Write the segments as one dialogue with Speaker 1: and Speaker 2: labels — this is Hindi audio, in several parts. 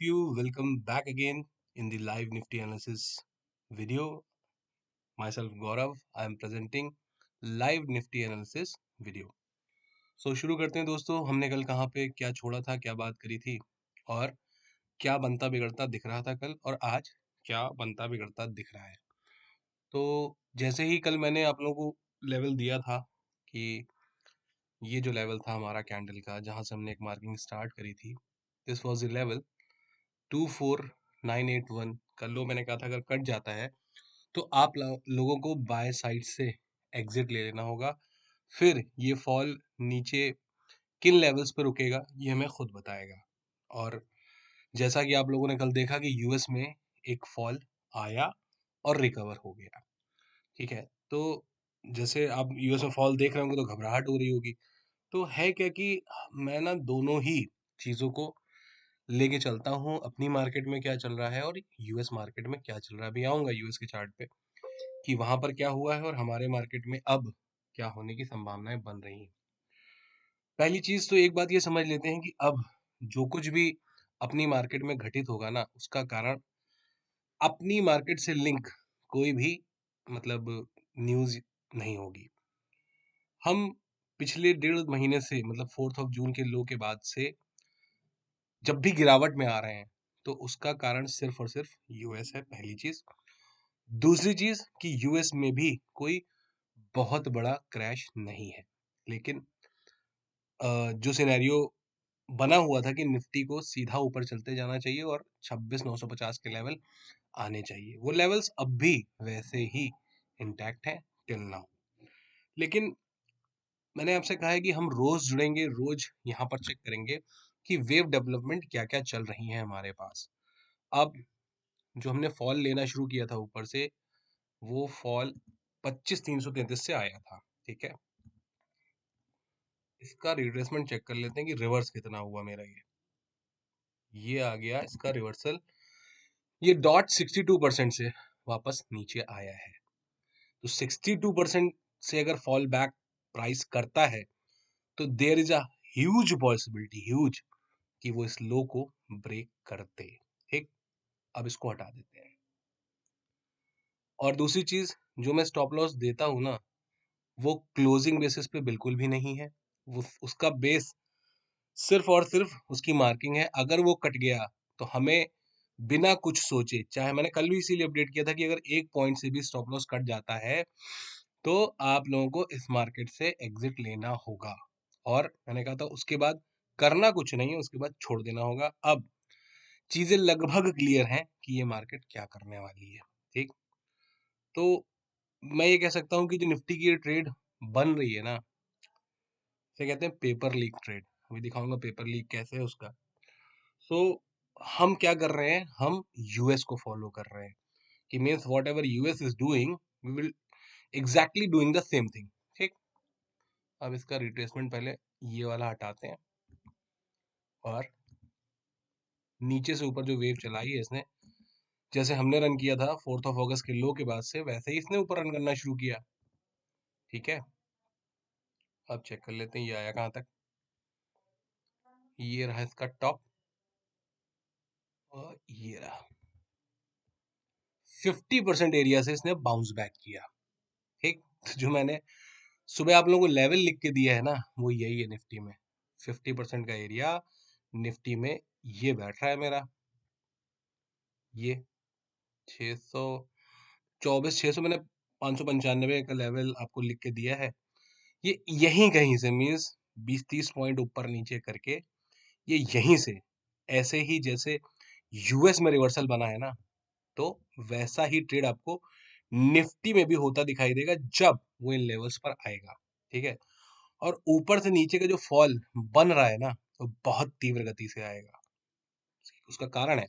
Speaker 1: you. Welcome back again in the live Nifty analysis video. Myself Gaurav, I am presenting live Nifty analysis video. So शुरू करते हैं दोस्तों, हमने कल कहाँ पे क्या छोड़ा था, क्या बात करी थी और क्या बनता बिगड़ता दिख रहा था कल और आज क्या बनता बिगड़ता दिख रहा है। तो जैसे ही कल मैंने आप लोगों को लेवल दिया था कि ये जो लेवल था हमारा कैंडल का, जहाँ से हमने एक मार्किंग स्टार्ट करी थी, दिस वॉज द लेवल 24981 का लो। मैंने कहा था अगर कट जाता है तो आप लोगों को बाय साइड से एग्जिट ले लेना होगा। फिर ये फॉल नीचे किन लेवल्स पे रुकेगा ये हमें खुद बताएगा। और जैसा कि आप लोगों ने कल देखा कि यूएस में एक फॉल आया और रिकवर हो गया, ठीक है। तो जैसे आप यूएस में फॉल देख रहे होंगे तो घबराहट हो रही होगी। तो है क्या कि मैं ना दोनों ही चीज़ों को लेके चलता हूँ, अपनी मार्केट में क्या चल रहा है और यूएस मार्केट में क्या चल रहा है। अभी आऊँगा यूएस के चार्ट पे कि वहाँ पर क्या हुआ है और हमारे मार्केट में अब क्या होने की संभावनाएं बन रही हैं। पहली चीज़ तो एक बात ये समझ लेते हैं कि अब जो कुछ भी अपनी मार्केट में घटित होगा ना, उसका कारण अपनी मार्केट से लिंक कोई भी मतलब न्यूज़ नहीं होगी। हम पिछले 1.5 महीने से मतलब 4 जून के लो के बाद से जब भी गिरावट में आ रहे हैं तो उसका कारण सिर्फ और सिर्फ यूएस है, पहली चीज। दूसरी चीज कि यूएस में भी कोई बहुत बड़ा क्रैश नहीं है, लेकिन जो सिनेरियो बना हुआ था कि निफ्टी को सीधा ऊपर चलते जाना चाहिए और 26,950 के लेवल आने चाहिए, वो लेवल्स अब भी वैसे ही इंटैक्ट हैं टिल नाउ। लेकिन मैंने आपसे कहा है कि हम रोज जुड़ेंगे, रोज यहाँ पर चेक करेंगे कि वेव डेवलपमेंट क्या क्या चल रही है हमारे पास। अब जो हमने फॉल लेना शुरू किया था ऊपर से, वो फॉल 25,333 से आया था, ठीक है। इसका रिट्रेसमेंट चेक कर लेते हैं कि रिवर्स कितना हुआ मेरा। ये आ गया इसका रिवर्सल, ये डॉट 62% से वापस नीचे आया है। तो 62% से अगर फॉल बैक प्राइस करता है तो there is a huge possibility, huge, कि वो इस लो को ब्रेक करते। ठीक, अब इसको हटा देते हैं। और दूसरी चीज, जो मैं स्टॉप लॉस देता हूं ना, वो क्लोजिंग बेसिस पे बिल्कुल भी नहीं है। वो उसका बेस सिर्फ और सिर्फ उसकी मार्किंग है। अगर वो कट गया तो हमें बिना कुछ सोचे, चाहे मैंने कल भी इसीलिए अपडेट किया था कि अगर एक पॉइंट से भी स्टॉप लॉस कट जाता है तो आप लोगों को इस मार्केट से एग्जिट लेना होगा। और मैंने कहा था उसके बाद करना कुछ नहीं है, उसके बाद छोड़ देना होगा। अब चीजें लगभग क्लियर हैं कि ये मार्केट क्या करने वाली है, ठीक। तो मैं ये कह सकता हूँ कि जो निफ्टी की ट्रेड बन रही है ना, इसे कहते हैं पेपर लीक ट्रेड। अभी दिखाऊंगा पेपर लीक कैसे है उसका। सो हम क्या कर रहे हैं, हम यूएस को फॉलो कर रहे हैं कि means whatever US is doing we will exactly doing the same thing, ठीक। अब इसका रिट्रेसमेंट पहले ये वाला हटाते हैं और नीचे से ऊपर जो वेव चलाई है इसने, जैसे हमने रन किया था 4 अगस्त के लो के बाद से, वैसे ही इसने ऊपर रन करना शुरू किया, ठीक है। अब चेक कर लेते हैं ये आया कहाँ तक। ये रहा इसका टॉप और ये रहा 50% एरिया से इसने बाउंस बैक किया, ठीक। तो जो मैंने सुबह आप लोगों को लेवल लिख के दिया है ना, वो यही है निफ्टी में। 50% का एरिया निफ्टी में ये बैठ रहा है मेरा, ये 624 मैंने 595 का लेवल आपको लिख के दिया है। ये यहीं कहीं से मीन्स 20-30 पॉइंट ऊपर नीचे करके ये यहीं से, ऐसे ही जैसे यूएस में रिवर्सल बना है ना, तो वैसा ही ट्रेड आपको निफ्टी में भी होता दिखाई देगा जब वो इन लेवल्स पर आएगा, ठीक है। और ऊपर से नीचे का जो फॉल बन रहा है ना, तो बहुत तीव्र गति से आएगा। उसका कारण है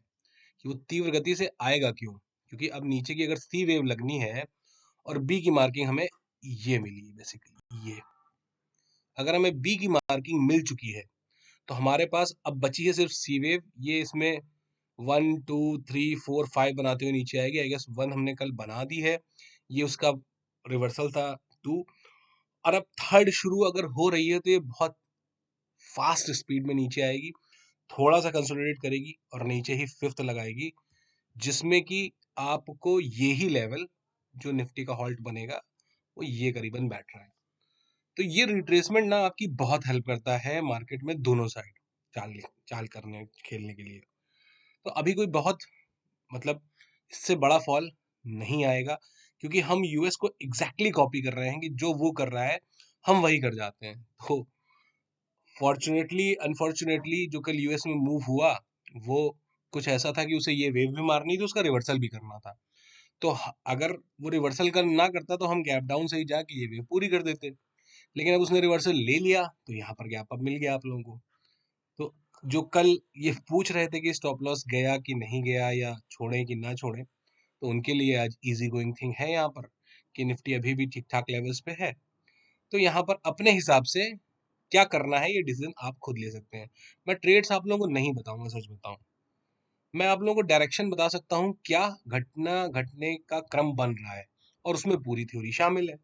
Speaker 1: कि वो तीव्र गति से आएगा क्यों, क्योंकि अब नीचे की अगर सी वेव लगनी है और बी की मार्किंग हमें ये मिली है बेसिकली, ये अगर हमें बी की मार्किंग मिल चुकी है तो हमारे पास अब बची है सिर्फ सी वेव। ये इसमें 1 2 3 4 5 बनाते हुए नीचे आएगी। आई गेस 1 हमने कल बना दी है, ये उसका रिवर्सल था 2। और अब थर्ड शुरू अगर हो रही है तो ये बहुत फास्ट स्पीड में नीचे आएगी। थोड़ा सा कंसोलिडेट करेगी और नीचे ही फिफ्थ लगाएगी, जिसमें कि आपको यही लेवल जो निफ्टी का हॉल्ट बनेगा वो ये करीबन बैठ रहा है। तो ये रिट्रेसमेंट ना आपकी बहुत हेल्प करता है मार्केट में दोनों साइड चाल चाल करने खेलने के लिए। तो अभी कोई बहुत मतलब इससे बड़ा फॉल नहीं आएगा, क्योंकि हम यूएस को एग्जैक्टली कॉपी कर रहे हैं कि जो वो कर रहा है हम वही कर जाते हैं। तो फॉर्चुनेटली अनफॉर्चुनेटली जो कल यूएस में मूव हुआ वो कुछ ऐसा था कि उसे ये वेव भी मारनी थी, उसका रिवर्सल भी करना था। तो अगर वो रिवर्सल कर ना करता तो हम गैप डाउन से ही जाके ये वेव पूरी कर देते, लेकिन अब उसने रिवर्सल ले लिया तो यहाँ पर गैप अप मिल गया आप लोगों को। तो जो कल ये पूछ रहे थे कि स्टॉप लॉस गया कि नहीं गया या छोड़ें कि ना छोड़ें, तो उनके लिए आज इजी गोइंग थिंग है यहाँ पर कि निफ्टी अभी भी ठीक ठाक लेवल्स पे है। तो यहाँ पर अपने हिसाब से क्या करना है ये डिसीजन आप खुद ले सकते हैं। मैं ट्रेड्स आप लोगों को नहीं बताऊंगा, सच बताऊं मैं आप लोगों को डायरेक्शन बता सकता हूँ क्या घटना घटने का क्रम बन रहा है, और उसमें पूरी थ्योरी शामिल है।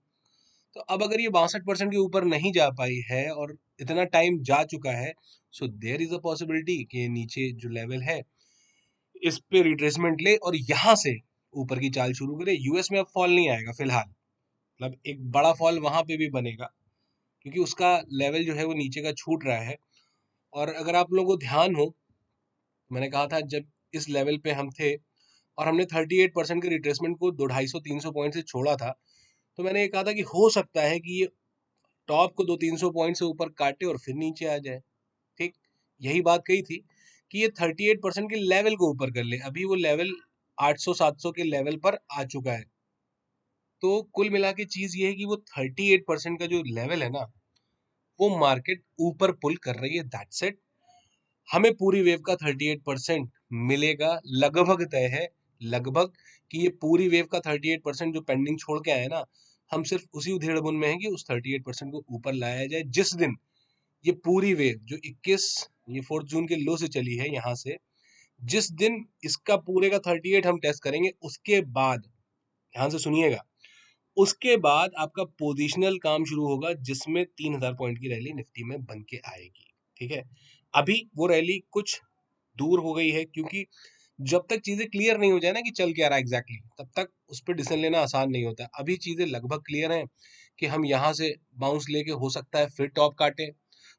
Speaker 1: तो अब अगर ये 62% के ऊपर नहीं जा पाई है और इतना टाइम जा चुका है, so there is a possibility कि नीचे जो लेवल है इस पे रिट्रेसमेंट ले और यहाँ से ऊपर की चाल शुरू करे। यूएस में अब फॉल नहीं आएगा फिलहाल, मतलब एक बड़ा फॉल वहां पे भी बनेगा क्योंकि उसका लेवल जो है वो नीचे का छूट रहा है। और अगर आप लोगों को ध्यान हो, मैंने कहा था जब इस लेवल पे हम थे और हमने 38% के रिट्रेसमेंट को 250-300 पॉइंट से छोड़ा था, तो मैंने ये कहा था कि हो सकता है कि ये टॉप को 200-300 पॉइंट से ऊपर काटे और फिर नीचे आ जाए। ठीक, यही बात कही थी कि ये 38% के लेवल को ऊपर कर ले। अभी वो लेवल 800-700 के लेवल पर आ चुका है। तो कुल मिला के चीज ये है कि वो 38% का जो लेवल है ना, वो मार्केट ऊपर पुल कर रही है, दैट्स इट। हमें पूरी वेव का 38% मिलेगा, लगभग तय है, लगभग, कि ये पूरी वेव का 38% जो पेंडिंग छोड़ के आए ना, हम सिर्फ उसी उधेड़ बुन में है कि उस 38% को ऊपर लाया जाए जिस दिन ये पूरी वेव जो 21 ये 4 जून के लो से चली है यहाँ से, जिस दिन इसका पूरे का 38 हम टेस्ट करेंगे, उसके बाद ध्यान से सुनिएगा, उसके बाद आपका पोजिशनल काम शुरू होगा जिसमें 3000 पॉइंट की रैली निफ्टी में बन के आएगी। ठीक है, अभी वो रैली कुछ दूर हो गई है क्योंकि जब तक चीजें क्लियर नहीं हो जाए ना कि चल क्या रहा है एग्जैक्टली, तब तक उस पर डिसीजन लेना आसान नहीं होता। अभी चीजें लगभग क्लियर हैं कि हम यहाँ से बाउंस लेके हो सकता है फिर टॉप काटे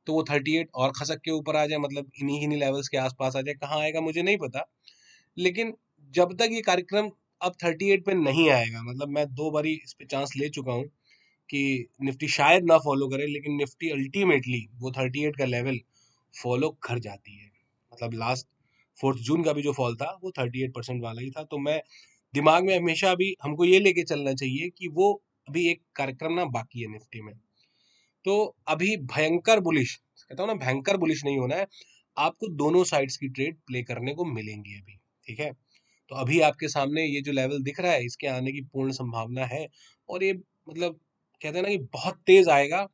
Speaker 1: तो वो 38 और खसक के ऊपर आ जाए, मतलब इन्हीं लेवल्स के आसपास आ जाए। कहाँ आएगा मुझे नहीं पता, लेकिन जब तक ये कार्यक्रम अब 38 पे नहीं आएगा, मतलब मैं 2 बारी इस पे चांस ले चुका हूँ कि निफ्टी शायद ना फॉलो करे, लेकिन निफ्टी अल्टीमेटली वो 38 का लेवल फॉलो कर जाती है। मतलब लास्ट 4 जून का भी जो फॉल था वो 38% वाला ही था। तो मैं दिमाग में हमेशा अभी हमको ये लेके चलना चाहिए कि वो अभी एक कार्यक्रम ना बाकी है निफ्टी में। तो अभी भयंकर बुलिश, कहता हूँ ना भयंकर बुलिश नहीं होना है, आपको दोनों साइड्स की ट्रेड प्ले करने को मिलेंगी अभी। ठीक है, तो अभी आपके सामने ये जो लेवल दिख रहा है इसके आने की पूर्ण संभावना है, और ये मतलब कहते हैं ना कि बहुत तेज आएगा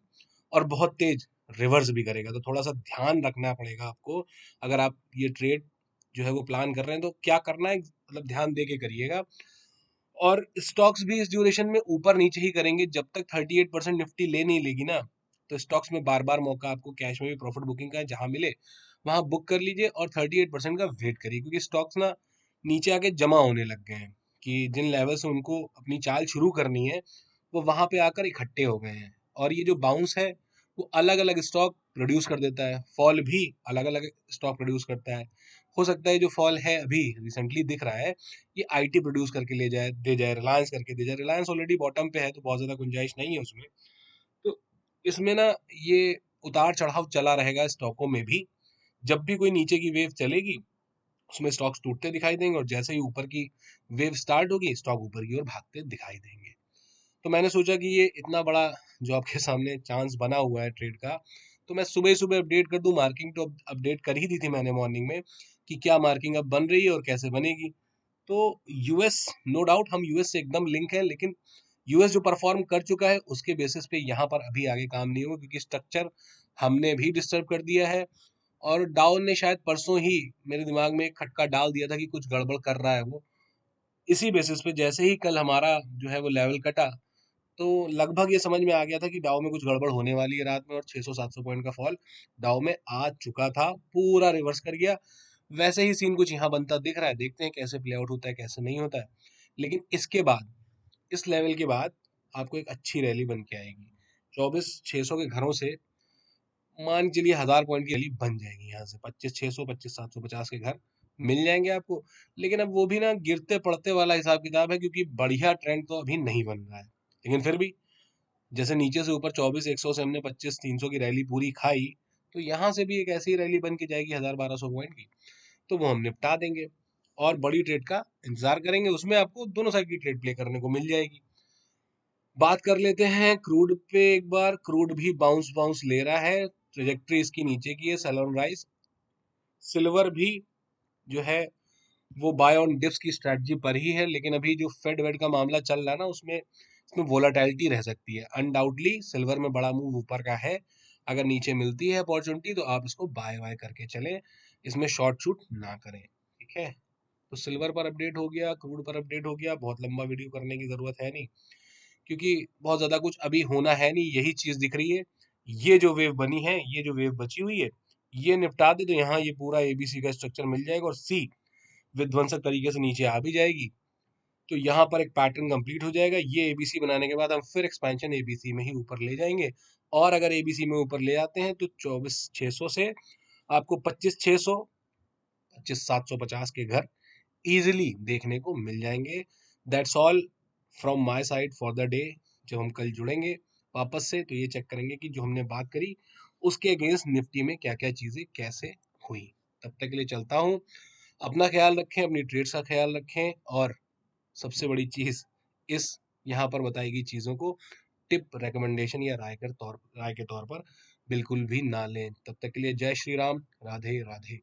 Speaker 1: और बहुत तेज रिवर्स भी करेगा। तो थोड़ा सा ध्यान रखना पड़ेगा आपको, अगर आप ये ट्रेड जो है वो प्लान कर रहे हैं तो क्या करना है, मतलब ध्यान दे के करिएगा। और स्टॉक्स भी इस ड्यूरेशन में ऊपर नीचे ही करेंगे जब तक 38% निफ्टी ले नहीं लेगी ना। तो स्टॉक्स में बार बार मौका आपको कैश में भी प्रॉफिट बुकिंग का है, जहां मिले वहां बुक कर लीजिए और 38% का वेट करिए, क्योंकि स्टॉक्स ना नीचे आके जमा होने लग गए हैं कि जिन लेवल से उनको अपनी चाल शुरू करनी है वो वहां पे आकर इकट्ठे हो गए हैं। और ये जो बाउंस है वो अलग अलग स्टॉक प्रोड्यूस कर देता है, फॉल भी अलग अलग स्टॉक प्रोड्यूस करता है। हो सकता है जो फॉल है अभी रिसेंटली दिख रहा है ये आईटी प्रोड्यूस करके ले जाए दे जाए, रिलायंस करके दे जाए। रिलायंस ऑलरेडी बॉटम पे है तो बहुत ज्यादा गुंजाइश नहीं है उसमें। तो इसमें ना ये उतार चढ़ाव चला रहेगा स्टॉकों में भी। जब भी कोई नीचे की वेव चलेगी उसमें स्टॉक्स टूटते दिखाई देंगे, और जैसे ही ऊपर की वेव स्टार्ट होगी स्टॉक ऊपर की ओर भागते दिखाई देंगे। तो मैंने सोचा कि ये इतना बड़ा जो आपके सामने चांस बना हुआ है ट्रेड का, तो मैं सुबह सुबह अपडेट कर दूं। मार्किंग तो अपडेट कर ही दी थी मैंने मॉर्निंग में कि क्या मार्किंग अब बन रही है और कैसे बनेगी। तो यूएस, नो डाउट हम यूएस से एकदम लिंक है, लेकिन यूएस जो परफॉर्म कर चुका है उसके बेसिस पे यहाँ पर अभी आगे काम नहीं होगा, क्योंकि स्ट्रक्चर हमने भी डिस्टर्ब कर दिया है। और डाउन ने शायद परसों ही मेरे दिमाग में एक खटका डाल दिया था कि कुछ गड़बड़ कर रहा है वो। इसी बेसिस पे जैसे ही कल हमारा जो है वो लेवल कटा, तो लगभग ये समझ में आ गया था कि डाउ में कुछ गड़बड़ होने वाली है रात में, और 600-700 पॉइंट का फॉल डाउ में आ चुका था, पूरा रिवर्स कर गया। वैसे ही सीन कुछ यहाँ बनता दिख रहा है, देखते हैं कैसे प्ले आउट होता है, कैसे नहीं होता है। लेकिन इसके बाद, इस लेवल के बाद आपको एक अच्छी रैली बन के आएगी। 24,600 के घरों से मान के चलिए 1000 पॉइंट की रैली बन जाएगी। यहाँ से 25,600, 25,750 के घर मिल जाएंगे आपको। लेकिन अब वो भी ना गिरते पड़ते वाला हिसाब किताब है, क्योंकि बढ़िया ट्रेंड तो अभी नहीं बन रहा है। लेकिन फिर भी जैसे नीचे से ऊपर 24,100 से हमने 25,300 की रैली पूरी खाई, तो यहाँ से भी एक ऐसी रैली बन के जाएगी 1000-1200 पॉइंट की, तो वो हम निपटा देंगे। और बड़ी ट्रेड का इंतजार करेंगे, उसमें आपको दोनों साइड की ट्रेड प्ले करने को मिल जाएगी। बात कर लेते हैं क्रूड पे एक बार। क्रूड भी बाउंस बाउंस ले रहा है, ट्रेजेक्ट्री इसकी नीचे की है, सेल ऑन राइज। सिल्वर भी जो है वो बाय ऑन डिप्स की स्ट्रेटजी पर ही है, लेकिन अभी जो फेड वेड का मामला चल रहा है ना, उसमें इसमें वोलाटिलिटी रह सकती है। अनडाउटली सिल्वर में बड़ा मूव ऊपर का है, अगर नीचे मिलती है अपॉर्चुनिटी तो आप इसको बाय बाय करके चलें, इसमें शॉर्ट शूट ना करें, ठीक है। तो सिल्वर पर अपडेट हो गया, क्रूड पर अपडेट हो गया, बहुत लंबा वीडियो करने की जरूरत है नहीं, क्योंकि बहुत ज्यादा कुछ अभी होना है नहीं, यही चीज दिख रही है। ये जो वेव बनी है, ये जो वेव बची हुई है, ये निपटा दे तो यहाँ ये पूरा एबीसी का स्ट्रक्चर मिल जाएगा, और सी विध्वंसक तरीके से नीचे आ भी जाएगी। तो यहाँ पर एक पैटर्न कंप्लीट हो जाएगा। ये एबीसी बनाने के बाद हम फिर एक्सपेंशन एबीसी में ही ऊपर ले जाएंगे, और अगर एबीसी में ऊपर ले आते हैं तो 24,600 से आपको 25,600, 25,750 के घर इजिली देखने को मिल जाएंगे। That's all from my side for the day. जब हम कल जुड़ेंगे वापस से, तो ये चेक करेंगे कि जो हमने बात करी उसके अगेंस्ट निफ्टी में क्या क्या चीजें कैसे हुई। तब तक के लिए चलता हूँ। अपना ख्याल रखें, अपनी ट्रेड्स का ख्याल रखें, और सबसे बड़ी चीज, इस यहाँ पर बताई गई चीजों को टिप, रिकमेंडेशन या राय के तौर पर बिल्कुल भी ना लें। तब तक के लिए जय श्री राम, राधे राधे।